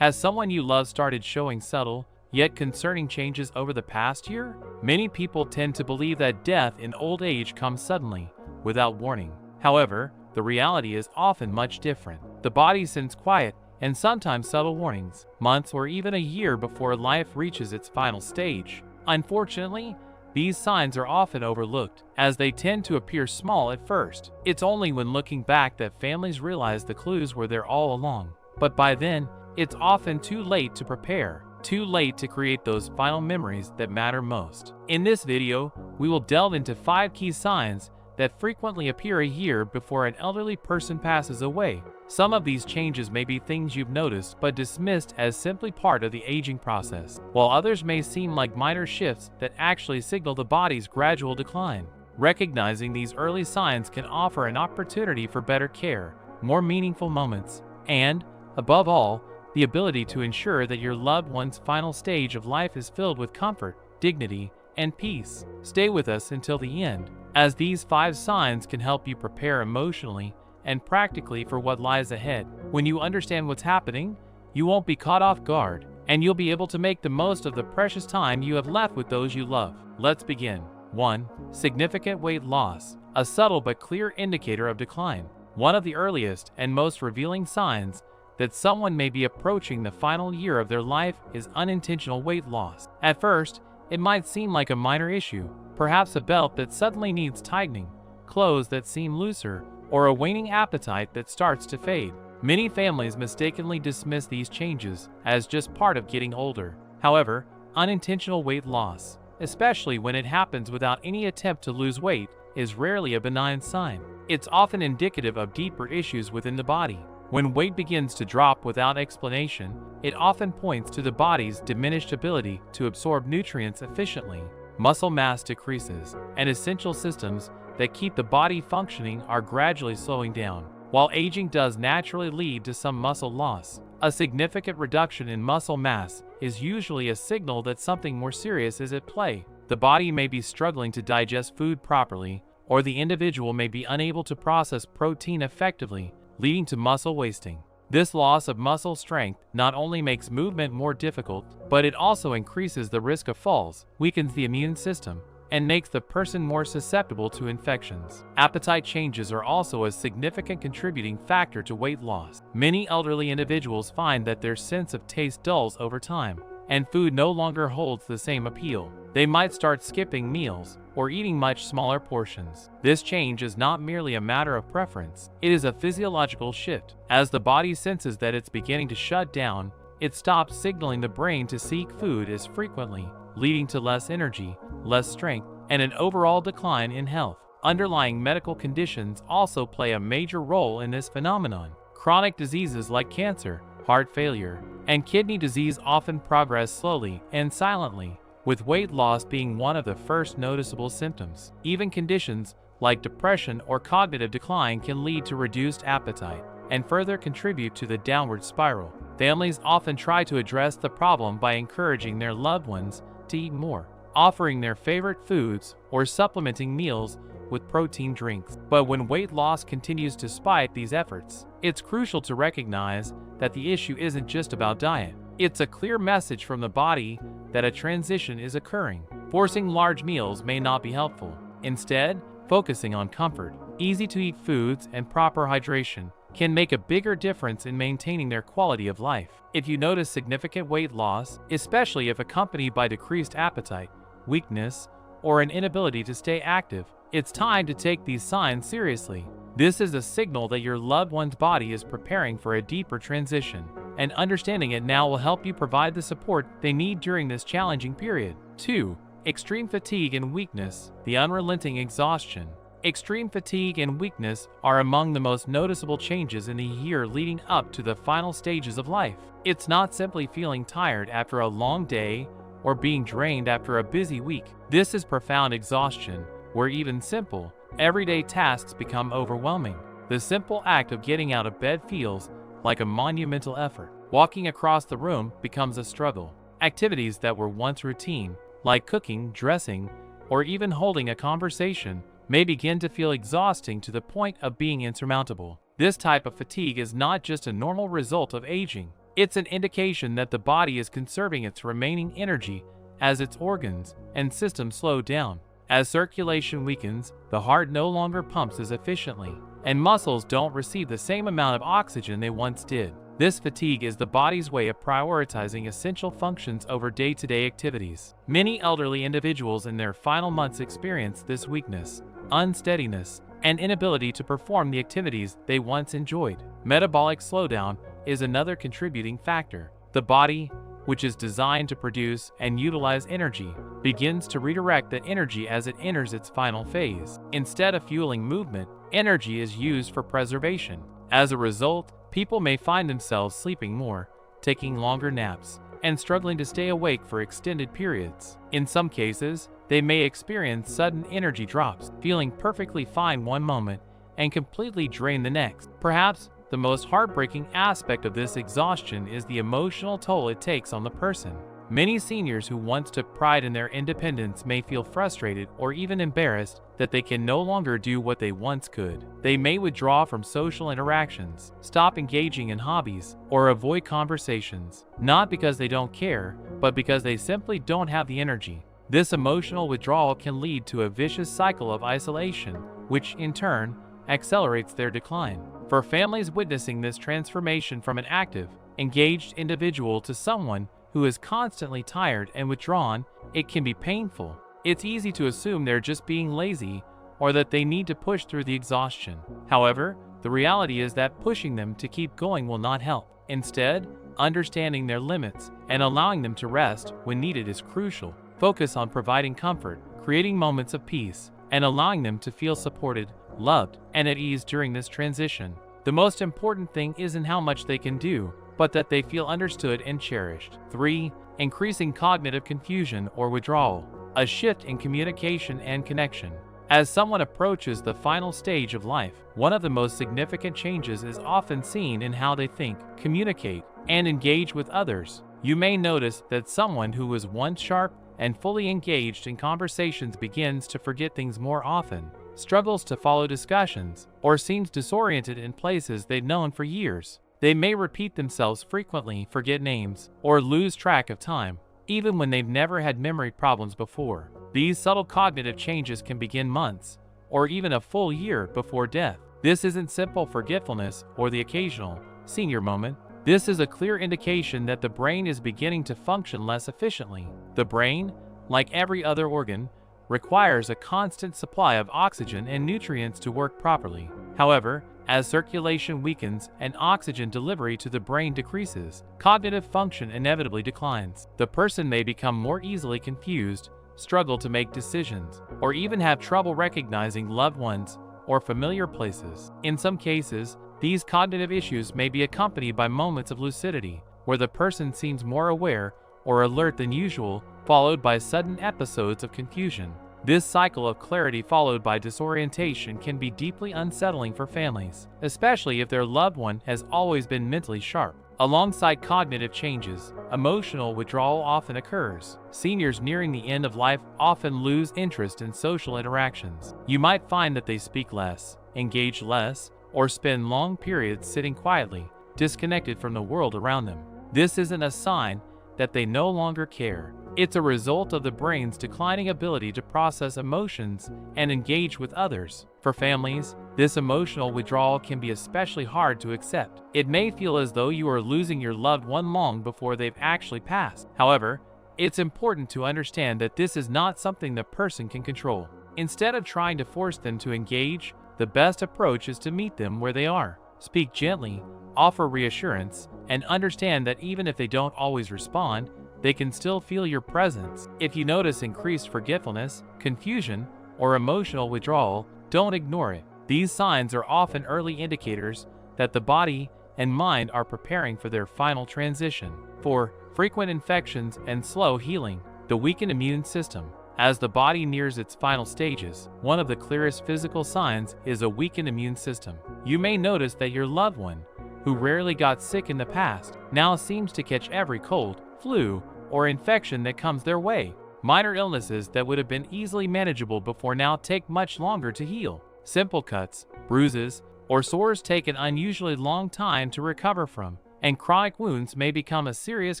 Has someone you love started showing subtle, yet concerning changes over the past year? Many people tend to believe that death in old age comes suddenly, without warning. However, the reality is often much different. The body sends quiet and sometimes subtle warnings, months or even a year before life reaches its final stage. Unfortunately, these signs are often overlooked, as they tend to appear small at first. It's only when looking back that families realize the clues were there all along. But by then, it's often too late to prepare, too late to create those final memories that matter most. In this video, we will delve into 5 key signs that frequently appear a year before an elderly person passes away. Some of these changes may be things you've noticed but dismissed as simply part of the aging process, while others may seem like minor shifts that actually signal the body's gradual decline. Recognizing these early signs can offer an opportunity for better care, more meaningful moments, and, above all, the ability to ensure that your loved one's final stage of life is filled with comfort, dignity, and peace. Stay with us until the end, as these 5 signs can help you prepare emotionally and practically for what lies ahead. When you understand what's happening, you won't be caught off guard, and you'll be able to make the most of the precious time you have left with those you love. Let's begin. 1. Significant weight loss, a subtle but clear indicator of decline. One of the earliest and most revealing signs that someone may be approaching the final year of their life is unintentional weight loss. At first, it might seem like a minor issue, perhaps a belt that suddenly needs tightening, clothes that seem looser, or a waning appetite that starts to fade. Many families mistakenly dismiss these changes as just part of getting older. However, unintentional weight loss, especially when it happens without any attempt to lose weight, is rarely a benign sign. It's often indicative of deeper issues within the body. When weight begins to drop without explanation, it often points to the body's diminished ability to absorb nutrients efficiently. Muscle mass decreases, and essential systems that keep the body functioning are gradually slowing down. While aging does naturally lead to some muscle loss, a significant reduction in muscle mass is usually a signal that something more serious is at play. The body may be struggling to digest food properly, or the individual may be unable to process protein effectively, leading to muscle wasting. This loss of muscle strength not only makes movement more difficult, but it also increases the risk of falls, weakens the immune system, and makes the person more susceptible to infections. Appetite changes are also a significant contributing factor to weight loss. Many elderly individuals find that their sense of taste dulls over time, and food no longer holds the same appeal. They might start skipping meals or eating much smaller portions. This change is not merely a matter of preference, it is a physiological shift. As the body senses that it's beginning to shut down, it stops signaling the brain to seek food as frequently, leading to less energy, less strength, and an overall decline in health. Underlying medical conditions also play a major role in this phenomenon. Chronic diseases like cancer, heart failure, and kidney disease often progress slowly and silently, with weight loss being one of the first noticeable symptoms. Even conditions like depression or cognitive decline can lead to reduced appetite and further contribute to the downward spiral. Families often try to address the problem by encouraging their loved ones to eat more, offering their favorite foods, or supplementing meals with protein drinks. But when weight loss continues despite these efforts, it's crucial to recognize that the issue isn't just about diet. It's a clear message from the body that a transition is occurring. Forcing large meals may not be helpful. Instead, focusing on comfort, easy-to-eat foods, and proper hydration can make a bigger difference in maintaining their quality of life. If you notice significant weight loss, especially if accompanied by decreased appetite, weakness, or an inability to stay active, it's time to take these signs seriously. This is a signal that your loved one's body is preparing for a deeper transition, and understanding it now will help you provide the support they need during this challenging period. 2. Extreme fatigue and weakness, the unrelenting exhaustion. Extreme fatigue and weakness are among the most noticeable changes in the year leading up to the final stages of life. It's not simply feeling tired after a long day or being drained after a busy week. This is profound exhaustion, where even simple, everyday tasks become overwhelming. The simple act of getting out of bed feels like a monumental effort. Walking across the room becomes a struggle. Activities that were once routine, like cooking, dressing, or even holding a conversation, may begin to feel exhausting to the point of being insurmountable. This type of fatigue is not just a normal result of aging. It's an indication that the body is conserving its remaining energy as its organs and systems slow down. As circulation weakens, the heart no longer pumps as efficiently, and muscles don't receive the same amount of oxygen they once did. This fatigue is the body's way of prioritizing essential functions over day-to-day activities. Many elderly individuals in their final months experience this weakness, unsteadiness, and inability to perform the activities they once enjoyed. Metabolic slowdown is another contributing factor. The body, which is designed to produce and utilize energy, begins to redirect that energy as it enters its final phase. Instead of fueling movement, energy is used for preservation. As a result, people may find themselves sleeping more, taking longer naps, and struggling to stay awake for extended periods. In some cases, they may experience sudden energy drops, feeling perfectly fine one moment and completely drained the next. Perhaps the most heartbreaking aspect of this exhaustion is the emotional toll it takes on the person. Many seniors who once took pride in their independence may feel frustrated or even embarrassed that they can no longer do what they once could. They may withdraw from social interactions, stop engaging in hobbies, or avoid conversations, not because they don't care, but because they simply don't have the energy. This emotional withdrawal can lead to a vicious cycle of isolation, which in turn accelerates their decline. For families witnessing this transformation from an active, engaged individual to someone who is constantly tired and withdrawn, it can be painful. It's easy to assume they're just being lazy or that they need to push through the exhaustion. However, the reality is that pushing them to keep going will not help. Instead, understanding their limits and allowing them to rest when needed is crucial. Focus on providing comfort, creating moments of peace, and allowing them to feel supported, loved, and at ease during this transition. The most important thing isn't how much they can do, but that they feel understood and cherished. 3. Increasing cognitive confusion or withdrawal. A shift in communication and connection. As someone approaches the final stage of life, one of the most significant changes is often seen in how they think, communicate, and engage with others. You may notice that someone who was once sharp and fully engaged in conversations begins to forget things more often, struggles to follow discussions, or seems disoriented in places they've known for years. They may repeat themselves frequently, forget names, or lose track of time, even when they've never had memory problems before. These subtle cognitive changes can begin months, or even a full year before death. This isn't simple forgetfulness or the occasional senior moment. This is a clear indication that the brain is beginning to function less efficiently. The brain, like every other organ, requires a constant supply of oxygen and nutrients to work properly. However, as circulation weakens and oxygen delivery to the brain decreases, cognitive function inevitably declines. The person may become more easily confused, struggle to make decisions, or even have trouble recognizing loved ones or familiar places. In some cases, these cognitive issues may be accompanied by moments of lucidity, where the person seems more aware or alert than usual, followed by sudden episodes of confusion. This cycle of clarity followed by disorientation can be deeply unsettling for families, especially if their loved one has always been mentally sharp. Alongside cognitive changes, emotional withdrawal often occurs. Seniors nearing the end of life often lose interest in social interactions. You might find that they speak less, engage less, or spend long periods sitting quietly, disconnected from the world around them. This isn't a sign that they no longer care. It's a result of the brain's declining ability to process emotions and engage with others. For families, this emotional withdrawal can be especially hard to accept. It may feel as though you are losing your loved one long before they've actually passed. However, it's important to understand that this is not something the person can control. Instead of trying to force them to engage, the best approach is to meet them where they are. Speak gently, offer reassurance, and understand that even if they don't always respond, they can still feel your presence. If you notice increased forgetfulness, confusion, or emotional withdrawal, don't ignore it. These signs are often early indicators that the body and mind are preparing for their final transition. 4. Frequent infections and slow healing. The weakened immune system. As the body nears its final stages, one of the clearest physical signs is a weakened immune system. You may notice that your loved one, who rarely got sick in the past, now seems to catch every cold, flu, or infection that comes their way. Minor illnesses that would have been easily manageable before now take much longer to heal. Simple cuts, bruises, or sores take an unusually long time to recover from, and chronic wounds may become a serious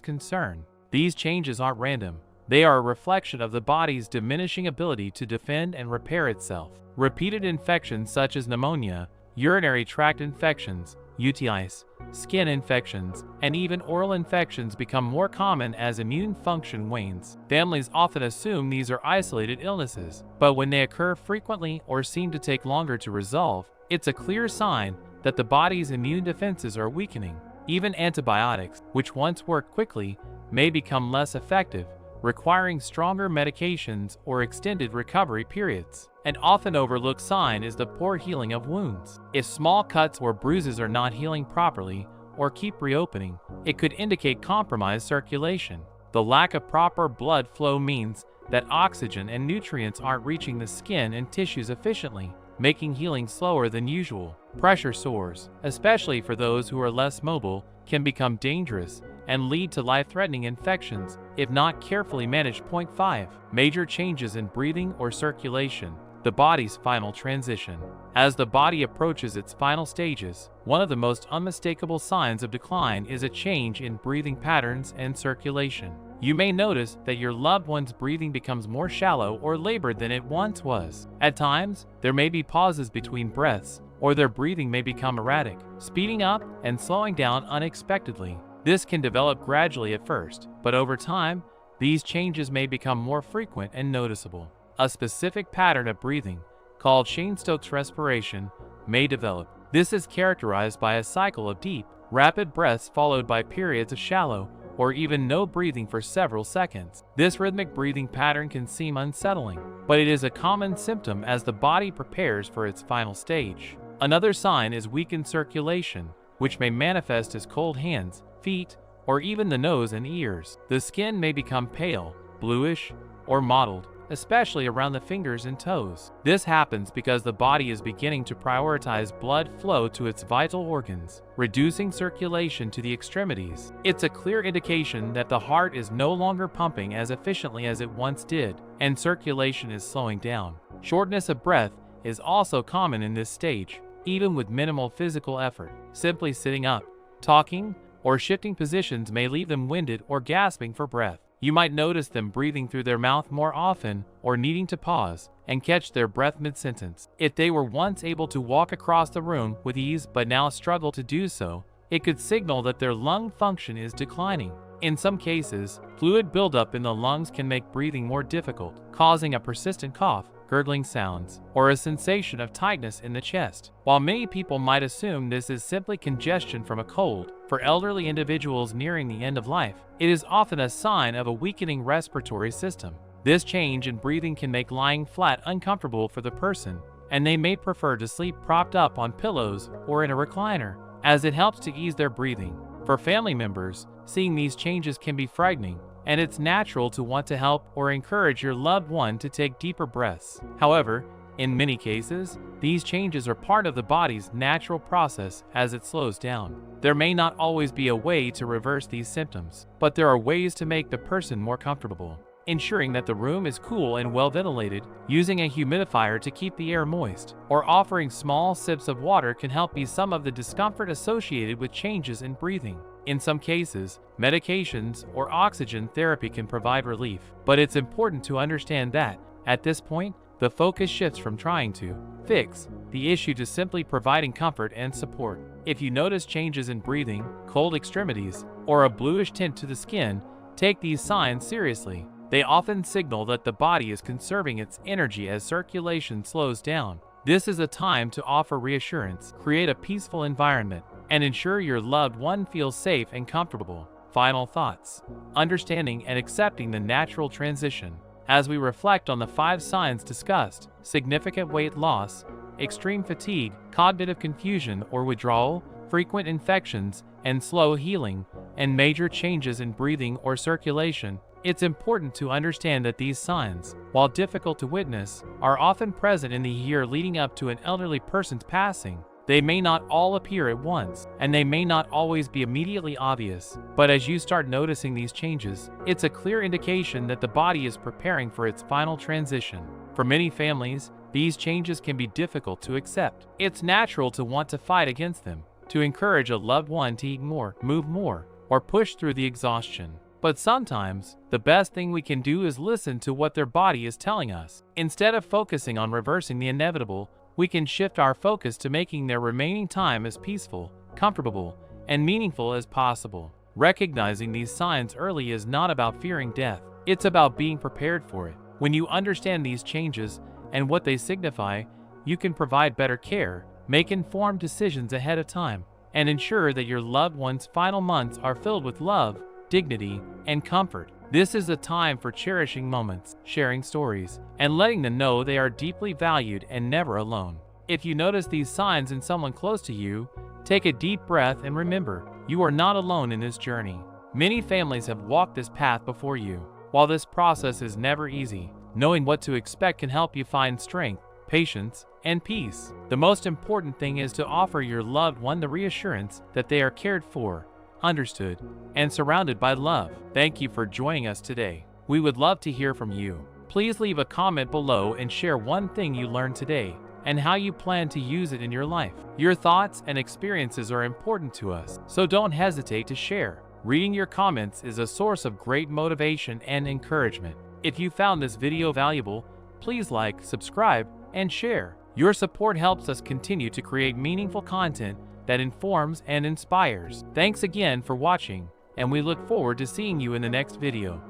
concern. These changes aren't random. They are a reflection of the body's diminishing ability to defend and repair itself. Repeated infections such as pneumonia, urinary tract infections, UTIs, skin infections, and even oral infections become more common as immune function wanes. Families often assume these are isolated illnesses, but when they occur frequently or seem to take longer to resolve, it's a clear sign that the body's immune defenses are weakening. Even antibiotics, which once worked quickly, may become less effective, requiring stronger medications or extended recovery periods. An often overlooked sign is the poor healing of wounds. If small cuts or bruises are not healing properly or keep reopening, it could indicate compromised circulation. The lack of proper blood flow means that oxygen and nutrients aren't reaching the skin and tissues efficiently, making healing slower than usual. Pressure sores, especially for those who are less mobile, can become dangerous and lead to life-threatening infections if not carefully managed. 5. Major changes in breathing or circulation. The body's final transition. As the body approaches its final stages, one of the most unmistakable signs of decline is a change in breathing patterns and circulation. You may notice that your loved one's breathing becomes more shallow or labored than it once was. At times, there may be pauses between breaths, or their breathing may become erratic, speeding up and slowing down unexpectedly. This can develop gradually at first, but over time, these changes may become more frequent and noticeable. A specific pattern of breathing, called Cheyne-Stokes respiration, may develop. This is characterized by a cycle of deep, rapid breaths followed by periods of shallow or even no breathing for several seconds. This rhythmic breathing pattern can seem unsettling, but it is a common symptom as the body prepares for its final stage. Another sign is weakened circulation, which may manifest as cold hands, feet, or even the nose and ears. The skin may become pale, bluish, or mottled, especially around the fingers and toes. This happens because the body is beginning to prioritize blood flow to its vital organs, reducing circulation to the extremities. It's a clear indication that the heart is no longer pumping as efficiently as it once did, and circulation is slowing down. Shortness of breath is also common in this stage, even with minimal physical effort. Simply sitting up, talking, or shifting positions may leave them winded or gasping for breath. You might notice them breathing through their mouth more often or needing to pause and catch their breath mid-sentence. If they were once able to walk across the room with ease but now struggle to do so, it could signal that their lung function is declining. In some cases, fluid buildup in the lungs can make breathing more difficult, causing a persistent cough, gurgling sounds, or a sensation of tightness in the chest. While many people might assume this is simply congestion from a cold, for elderly individuals nearing the end of life, it is often a sign of a weakening respiratory system. This change in breathing can make lying flat uncomfortable for the person, and they may prefer to sleep propped up on pillows or in a recliner, as it helps to ease their breathing. For family members, seeing these changes can be frightening, and it's natural to want to help or encourage your loved one to take deeper breaths. However, in many cases, these changes are part of the body's natural process as it slows down. There may not always be a way to reverse these symptoms, but there are ways to make the person more comfortable. Ensuring that the room is cool and well ventilated, using a humidifier to keep the air moist, or offering small sips of water can help ease some of the discomfort associated with changes in breathing. In some cases, medications or oxygen therapy can provide relief, but it's important to understand that, at this point, the focus shifts from trying to fix the issue to simply providing comfort and support. If you notice changes in breathing, cold extremities, or a bluish tint to the skin, take these signs seriously. They often signal that the body is conserving its energy as circulation slows down. This is a time to offer reassurance, create a peaceful environment, and ensure your loved one feels safe and comfortable. Final thoughts. Understanding and accepting the natural transition. As we reflect on the 5 signs discussed, significant weight loss, extreme fatigue, cognitive confusion or withdrawal, frequent infections, and slow healing, and major changes in breathing or circulation, it's important to understand that these signs, while difficult to witness, are often present in the year leading up to an elderly person's passing. They may not all appear at once, and they may not always be immediately obvious, but as you start noticing these changes, it's a clear indication that the body is preparing for its final transition. For many families, these changes can be difficult to accept. It's natural to want to fight against them, to encourage a loved one to eat more, move more, or push through the exhaustion. But sometimes, the best thing we can do is listen to what their body is telling us. Instead of focusing on reversing the inevitable, we can shift our focus to making their remaining time as peaceful, comfortable, and meaningful as possible. Recognizing these signs early is not about fearing death. It's about being prepared for it. When you understand these changes and what they signify, you can provide better care, make informed decisions ahead of time, and ensure that your loved one's final months are filled with love, dignity, and comfort. This is a time for cherishing moments, sharing stories, and letting them know they are deeply valued and never alone. If you notice these signs in someone close to you, take a deep breath and remember, you are not alone in this journey. Many families have walked this path before you. While this process is never easy, knowing what to expect can help you find strength, patience, and peace. The most important thing is to offer your loved one the reassurance that they are cared for, understood, and surrounded by love. Thank you for joining us today. We would love to hear from you. Please leave a comment below and share one thing you learned today and how you plan to use it in your life. Your thoughts and experiences are important to us, so don't hesitate to share. Reading your comments is a source of great motivation and encouragement. If you found this video valuable, please like, subscribe, and share. Your support helps us continue to create meaningful content that informs and inspires. Thanks again for watching, and we look forward to seeing you in the next video.